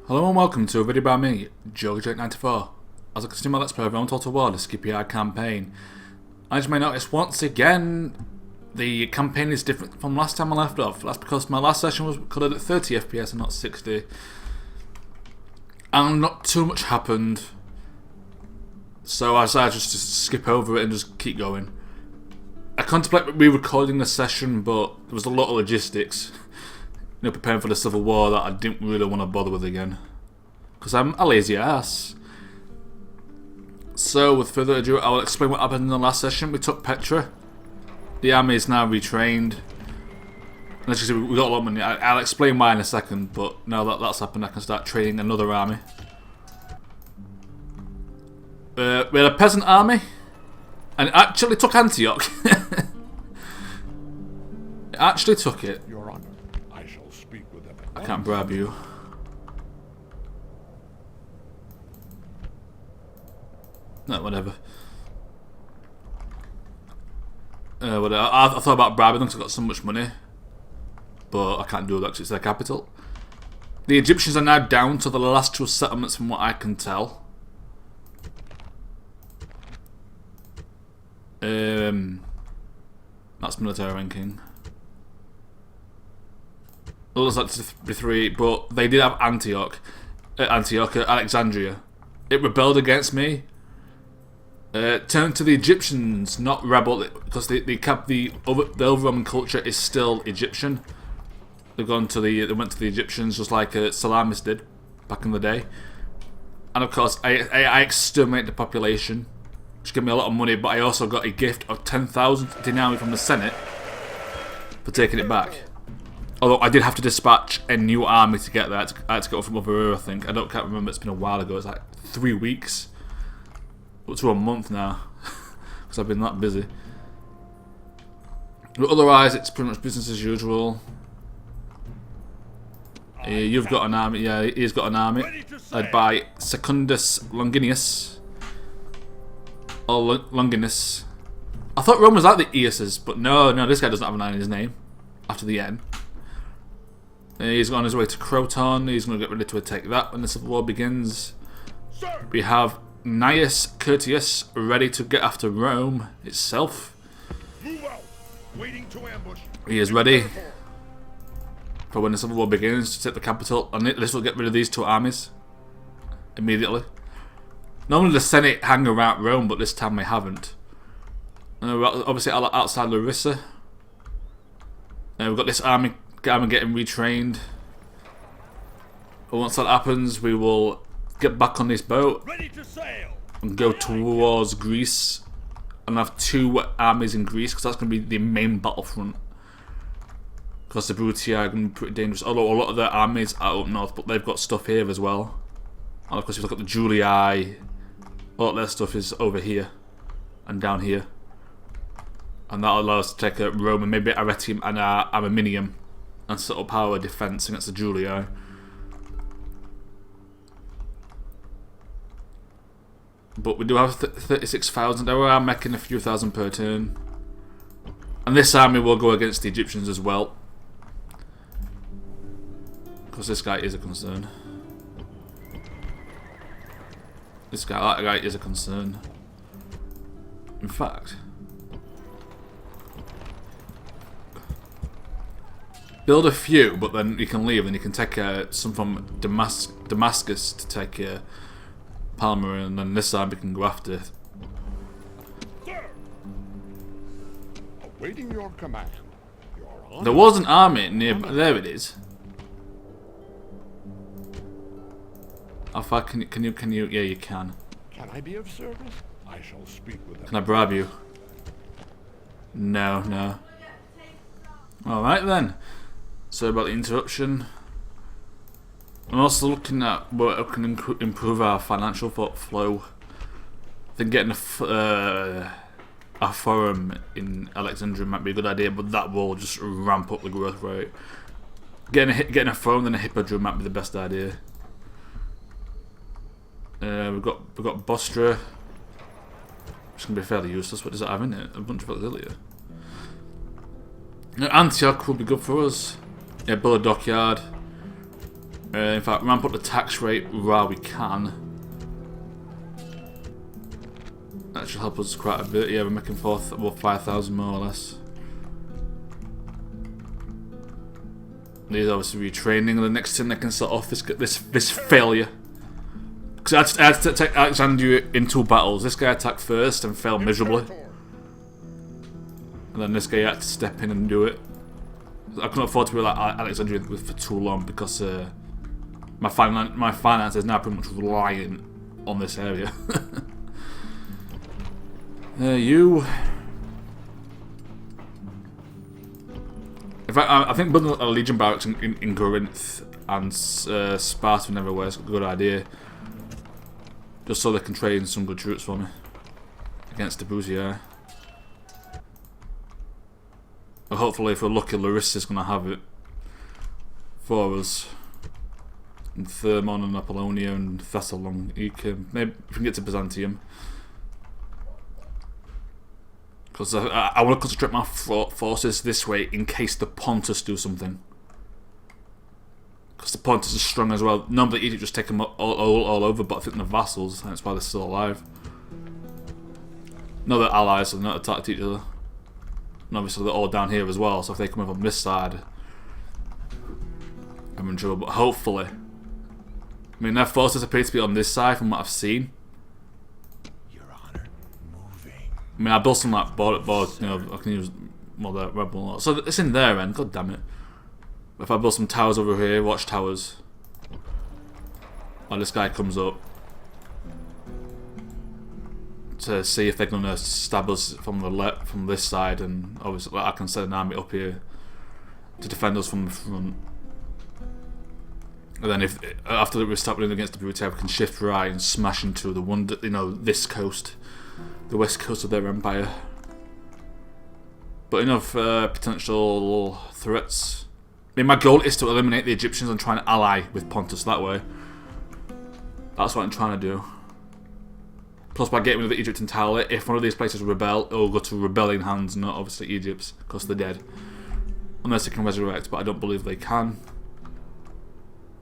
Hello and welcome to a video by me, JoJo94. As I continue my Let's Play of Total War, the Scipii campaign. As you may notice, once again, the campaign is different from last time I left off. That's because my last session was recorded at 30 FPS and not 60. And not too much happened. So I decided just to skip over it and just keep going. I contemplate re-recording the session, but there was a lot of logistics. You know, preparing for the Civil War that I didn't really want to bother with again. Because I'm a lazy ass. So, with further ado, I'll explain what happened in the last session. We took Petra. The army is now retrained. And as you see, we got a lot of money. I'll explain why in a second, but now that that's happened, I can start training another army. We had a peasant army. And it actually took Antioch. It actually took it. Your Honor, I shall speak with them. I can't bribe you. No, whatever. Whatever. I thought about bribing them because I got so much money. But I can't do that because it's their capital. The Egyptians are now down to the last two settlements from what I can tell. That's military ranking. It looks like to be 3, but they did have Alexandria. It rebelled against me. Turned to the Egyptians, not rebel, because the Roman culture is still Egyptian. They went to the Egyptians just like Salamis did back in the day. And of course, I exterminate the population, which gave me a lot of money. But I also got a gift of 10,000 denarii from the Senate for taking it back. Although I did have to dispatch a new army to get that. I had to go from over here, I think. I can't remember, it's been a while ago. It's like 3 weeks. Up to a month now. Because I've been that busy. But otherwise, it's pretty much business as usual. You've got an army. Yeah, he's got an army. Led by Secundus Longinus. Or Longinus. I thought Rome was like the Eases, but no, this guy doesn't have an I in his name. After the N. He's on his way to Croton. He's going to get ready to attack that when the Civil War begins. We have Gnaeus Curtius ready to get after Rome itself. He is ready for when the Civil War begins to take the capital, and this will get rid of these two armies immediately. Normally the Senate hang around Rome, but this time they haven't. Obviously outside Larissa. We've got this army getting retrained. But once that happens, we will get back on this boat and go towards Greece and have 2 armies in Greece, because that's going to be the main battlefront. Because the Brutii are going to be pretty dangerous. Although a lot of their armies are up north, but they've got stuff here as well. And of course, if you look at the Julii, a lot of their stuff is over here and down here. And that'll allow us to take Rome and maybe Arretium and Arminium and set up our defence against the Julii. But we do have 36,000. They are making a few thousand per turn. And this army will go against the Egyptians as well. Because this guy is a concern. That guy is a concern. In fact, build a few, but then you can leave, and you can take some from Damascus to take Palmyra, and then this army can go after. Sir, awaiting your command. Your Honor. There was an army near. There it is. How far can you? Yeah, you can. Can I be of service? I shall speak with them. Can I bribe you? No. Alright then. So about the interruption. I'm also looking at what can improve our financial flow. I think getting a forum in Alexandria might be a good idea, but that will just ramp up the growth rate. Getting a forum and a hippodrome might be the best idea. We've got Bostra, which is going to be fairly useless. What does that have in it? A bunch of auxilia. Antioch will be good for us. Yeah, build a dockyard. In fact, ramp up the tax rate while we can. That should help us quite a bit. Yeah, we're making forth about 5,000 more or less. These obviously retraining, and the next thing they can start off this failure. Because I had to take Alexandria in 2 battles. This guy attacked first and failed miserably. And then this guy had to step in and do it. I couldn't afford to be like Alexandria for too long because my finances now pretty much relying on this area. You. In fact, I think building a Legion barracks in Corinth and Sparta and everywhere is a good idea. Just so they can train some good troops for me against the Bouzier. But hopefully, if we're lucky, Larissa's going to have it for us. And Thermon and Apollonia and Thessalonica. Maybe we can get to Byzantium. Because I want to concentrate my forces this way in case the Pontus do something. Because the Pontus is strong as well. Normally Egypt just take them all over, but I think they're vassals, and that's why they're still alive. No, they're allies, so they're not attacked each other. And obviously they're all down here as well, so if they come over on this side, I'm in trouble. But hopefully, I mean, their forces appear to be on this side from what I've seen. I mean, I built some like board, you know, I can use more the rebel. So it's in their end, god damn it. If I build some towers over here, watch towers. Or this guy comes up to see if they're gonna stab us from the left, from this side, and obviously I can send an army up here to defend us from the front. And then if after we're stopping against the Brutair, we can shift right and smash into the one, you know, this coast. The west coast of their empire. But enough potential threats. I mean, my goal is to eliminate the Egyptians and try and ally with Pontus that way. That's what I'm trying to do. Plus, by getting rid of Egypt entirely, if one of these places rebel, it will go to rebelling hands, not obviously Egypt's, because they're dead. Unless they can resurrect, but I don't believe they can.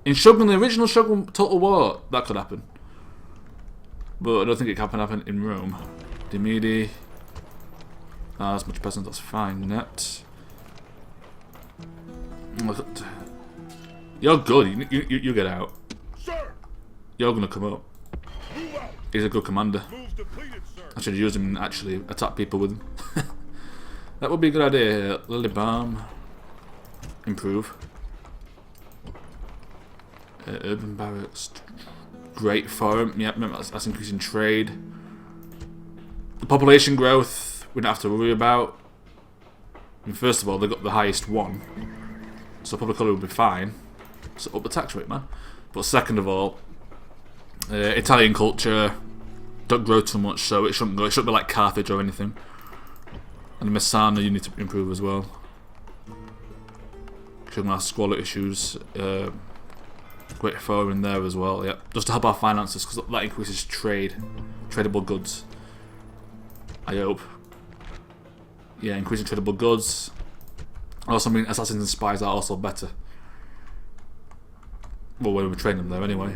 In Shogun, the original Shogun Total War, that could happen. But I don't think it can happen in Rome. Demidi. As much peasant, that's fine. Net. You're good. You get out. Sir! You're gonna come up. Move out. He's a good commander. Move's depleted, sir. I should use him and actually attack people with him. That would be a good idea. Lily Balm. Improve. Urban barracks. Great for him. Yep, that's increasing trade. The population growth we don't have to worry about. I mean, first of all, they got the highest one, so public holiday will be fine. So up the tax rate, man. But second of all, Italian culture don't grow too much, so it shouldn't go. It shouldn't be like Carthage or anything. And the Messana you need to improve as well. Shouldn't have squalor issues. Great for in there as well, yep. Just to help our finances, because that increases trade. Tradable goods. I hope. Yeah, increasing tradable goods. Also, I mean, assassins and spies are also better. Well, when we train them there anyway.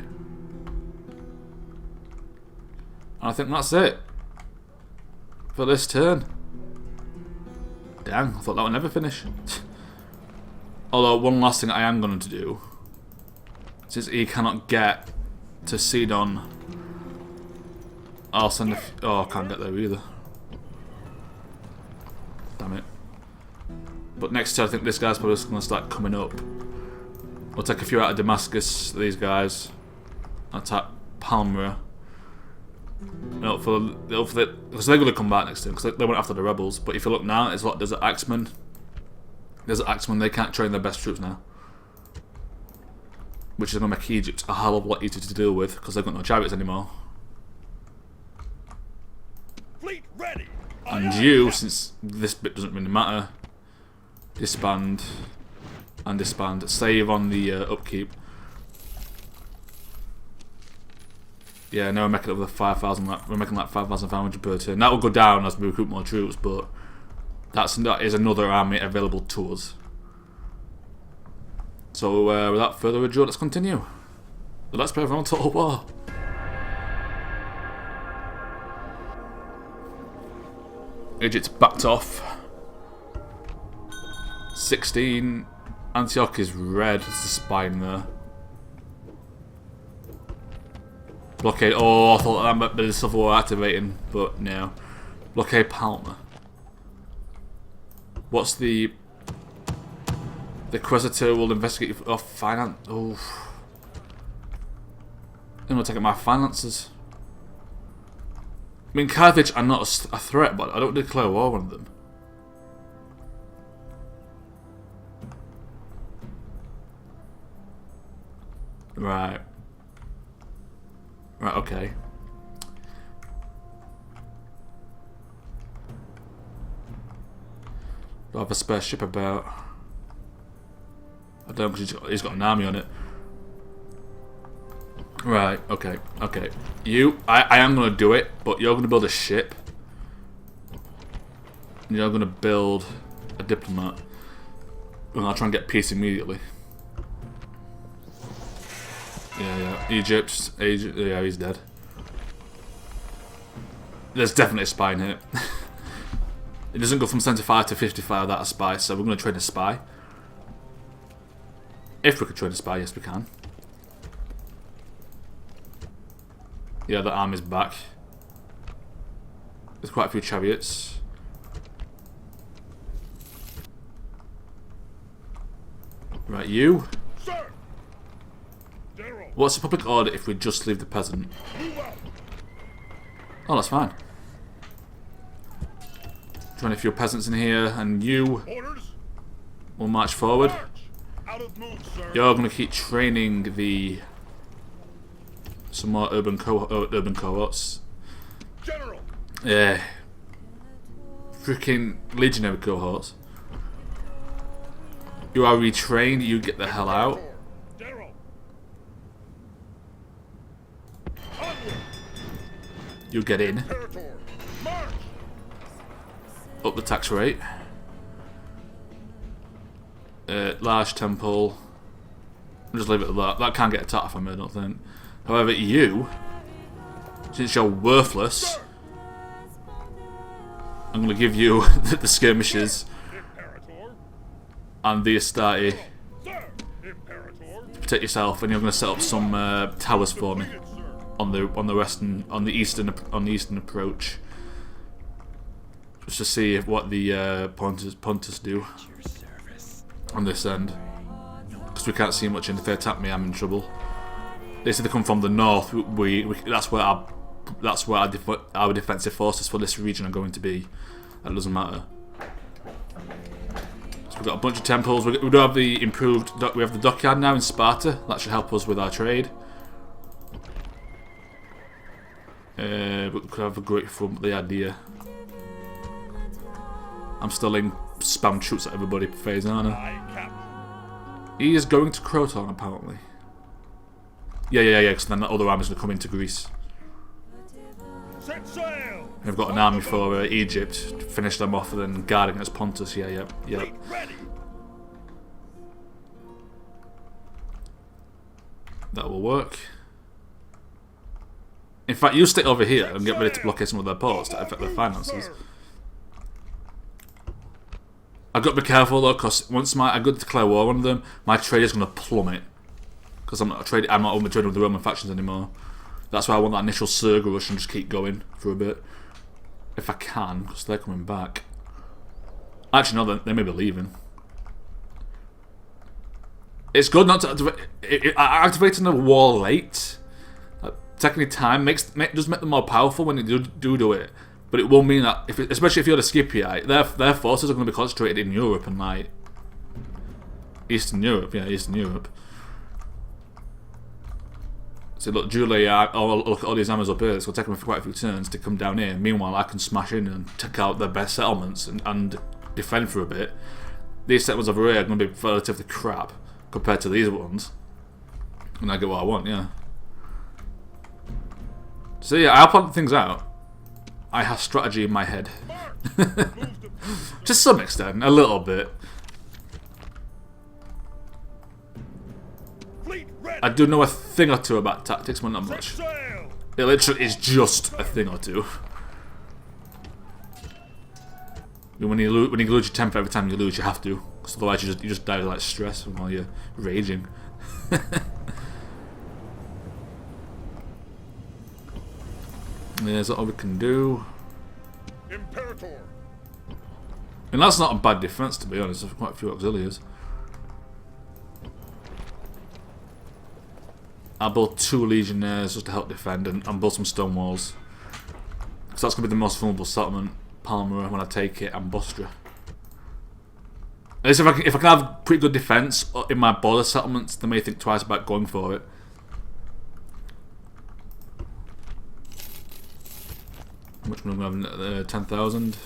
And I think that's it. For this turn. Dang, I thought that would never finish. Although, one last thing I am going to do. Since he cannot get to Sidon, I'll send a few. Oh, I can't get there either. Damn it. But next turn, I think this guy's probably going to start coming up. We'll take a few out of Damascus, these guys. Attack Palmyra. Because they're going to come back next turn, because they went after the rebels. But if you look now, it's like Desert Axemen. Desert Axemen, they can't train their best troops now. Which is going to make Egypt a hell of a lot easier to deal with, because they've got no chariots anymore. Fleet ready. And you, since this bit doesn't really matter, disband and disband. Save on the upkeep. Yeah, now we're making over 5,000. We're making like 5,500 per turn. That will go down as we recruit more troops, but that is another army available to us. So without further ado, let's continue. So let's play around Total War. Egypt's backed off. 16. Antioch is red. There's a spine there. Blockade. Oh, I thought that might be the Civil War activating, but no. Blockade Palma. What's the Inquisitor will investigate your finance. Oh, I'm gonna take out my finances. I mean, Carthage are not a threat, but I don't declare war on them. Right. Right, okay. Do I have a spare ship about? I don't, because he's got an army on it. Right, okay, okay. I am going to do it, but you're going to build a ship. And you're going to build a diplomat. And I'll try and get peace immediately. Yeah. Egypt, yeah, he's dead. There's definitely a spy in here. It doesn't go from 75 to 55 without a spy, so we're going to train a spy. If we could train a spy, yes we can. Yeah, the army's back. There's quite a few chariots. Right, you. Sir! General! What's the public order if we just leave the peasant? Move out! Oh, that's fine. Join a few peasants in here, and you Orders! will march forward. March! Out of move, sir! You're going to keep training some more urban cohorts. General! Yeah. Freaking legionary cohorts. You are retrained, you get the hell out. General! Onward! You get in. Imperator! March! Up the tax rate. Large temple. I'll just leave it at that. That can't get attacked from me, I don't think. However, you, since you're worthless, I'm going to give you the skirmishes Imperator! and the Astarte Sir! Imperator! to protect yourself, and you're going to set up some towers for me Completed, sir! on the eastern approach, just to see what the Pontus do on this end, because we can't see much, and if they attack me, I'm in trouble. They say they come from the north. That's where our defensive forces for this region are going to be. That doesn't matter. So we've got a bunch of temples. We do have the improved. We have the dockyard now in Sparta. That should help us with our trade. But we could have a great fun with the idea. I'm still in spam shoots at everybody phase, aren't I? I capture. He is going to Croton apparently. Yeah, because then the other armies will come into Greece. Set sail! We've got an army for Egypt to finish them off and then guard against Pontus. Yeah. Fleet ready! That will work. In fact, you stay over here and get ready to blockade some of their ports to affect their finances. I've got to be careful though, because once I go to declare war on them, my trade is going to plummet. Because I'm not only trading with the Roman factions anymore. That's why I want that initial Surga rush and just keep going for a bit. If I can, because they're coming back. Actually, no, they may be leaving. It's good not to activate. Activating the war late, taking time, does make them more powerful when you do it. But it will mean that, especially if you're the Scipii, their forces are going to be concentrated in Europe and like Eastern Europe. Yeah, Eastern Europe. So look, Julie, look at all these armies up here. It's going to take them for quite a few turns to come down here. Meanwhile, I can smash in and take out their best settlements and defend for a bit. These settlements over here are going to be relatively crap compared to these ones. And I get what I want, yeah. So yeah, I'll plan things out. I have strategy in my head. To some extent, a little bit. I do know a thing or two about tactics, but not Set much. sail! It literally is just a thing or two. When you lose your temper every time you lose, you have to, because otherwise you just die of like stress while you're raging. Yeah, is that all we can do? Imperator! And that's not a bad defense, to be honest. There's quite a few auxiliaries. I'll build 2 legionnaires just to help defend, and build some stone walls. Because that's going to be the most vulnerable settlement, Palmyra, when I take it, and Bostra. At least if I can have pretty good defense in my border settlements, they may think twice about going for it. How much money am I having? 10,000.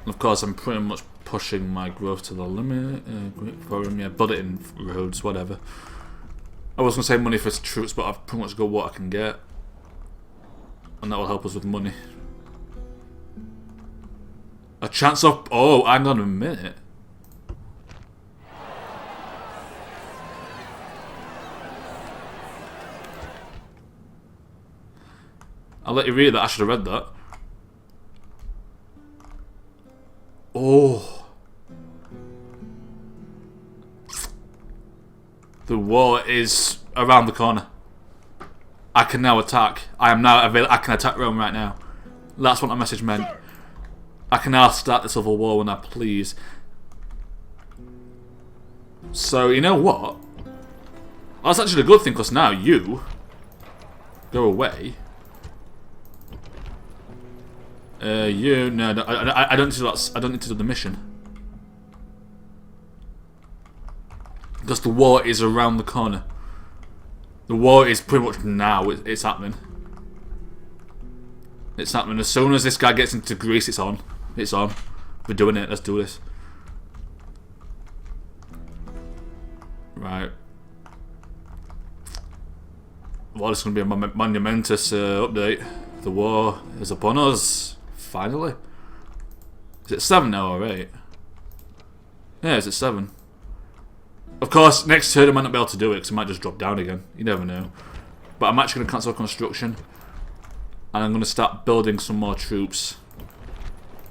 Of course, I'm pretty much pushing my growth to the limit. Great forum, yeah, build it in roads, whatever. I was going to say money for troops, but I've pretty much got what I can get. And that will help us with money. A chance of... Oh, hang on a minute. I'll let you read that. I should have read that. Oh. The war is around the corner. I can now attack. I am now available. I can attack Rome right now. That's what my message meant. I can now start the civil war when I please. So, you know what? That's actually a good thing, because now you go away. No, I don't need to do that. I don't need to do the mission, because the war is around the corner. The war is pretty much now. It's happening. It's happening. As soon as this guy gets into Greece, it's on. It's on. We're doing it. Let's do this. Right. Well, it's going to be a monumentous update. The war is upon us. Finally. Is it 7 now or 8? Yeah, it's at 7. Of course, next turn I might not be able to do it because it might just drop down again. You never know. But I'm actually going to cancel construction. And I'm going to start building some more troops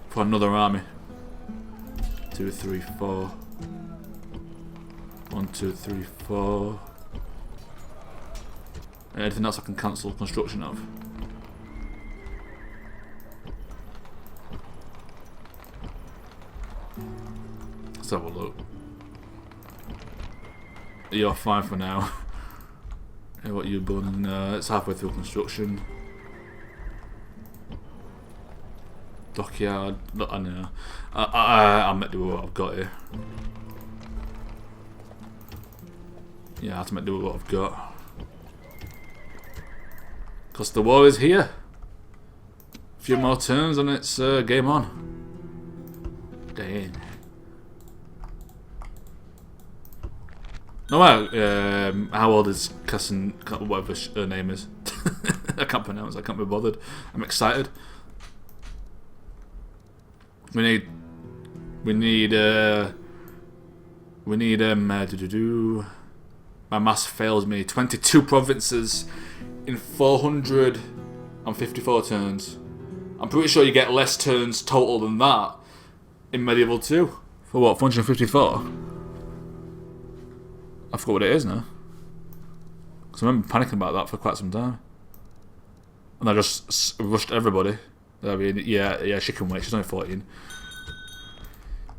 for another army. 2, 3, 4. 1, 2, 3, 4. Anything else I can cancel construction of? Let's have a look. You're fine for now. Hey, what are you building? It's halfway through construction. Dockyard. I know. I'm meant to do what I've got here. Yeah, I have to make do with what I've got. Because the war is here. A few more turns and it's game on. Dang. No, well, how old is Cassin, whatever her name is? I can't pronounce, I can't be bothered. I'm excited. We need my math fails me. 22 provinces in 454 turns. I'm pretty sure you get less turns total than that in Medieval 2. For what, 454? I forgot what it is now. Because I remember panicking about that for quite some time. And I just rushed everybody. I mean, yeah, she can wait. She's only 14.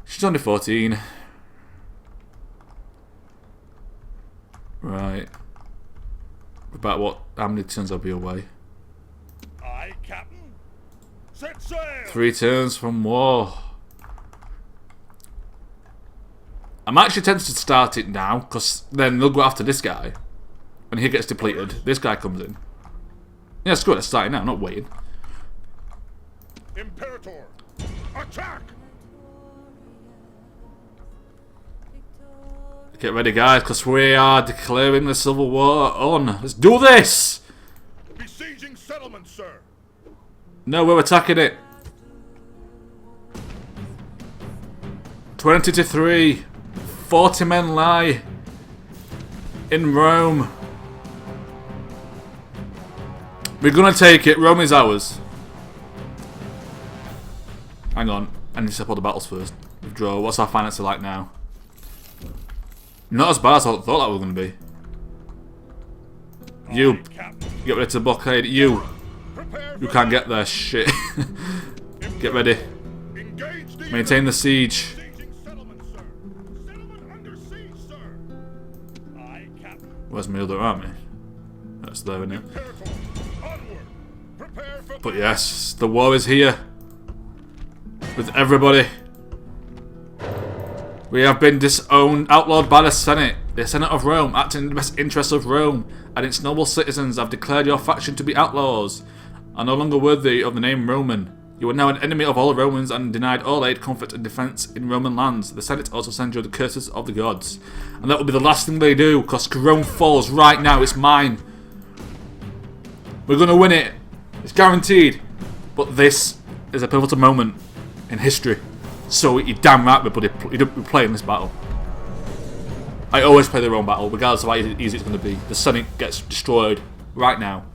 She's only 14. Right. About what? How many turns I'll be away? Aye, Captain. Set sail. 3 turns from war. I'm actually tempted to start it now, because then they'll go after this guy. When he gets depleted, this guy comes in. Yeah, it's good. Let's start it now, I'm not waiting. Imperator, attack! Get ready, guys, because we are declaring the Civil War on. Let's do this! Besieging settlement, sir. No, we're attacking it. 20 to 3. 40 men lie in Rome. We're gonna take it. Rome is ours. Hang on. I need to support the battles first. Withdraw. What's our finances like now? Not as bad as I thought that was gonna be. You. Get ready to blockade. You can't get there. Shit. Get ready. Maintain the siege. Where's my other army? That's there, isn't it? But yes, the war is here. With everybody. We have been disowned, outlawed by the Senate. The Senate of Rome, acting in the best interests of Rome and its noble citizens, have declared your faction to be outlaws, are no longer worthy of the name Roman. You are now an enemy of all Romans and denied all aid, comfort and defence in Roman lands. The Senate also sends you the curses of the gods. And that will be the last thing they do, because Rome falls right now. It's mine. We're going to win it. It's guaranteed. But this is a pivotal moment in history. So you're damn right we're playing this battle. I always play the Rome battle, regardless of how easy it's going to be. The Senate gets destroyed right now.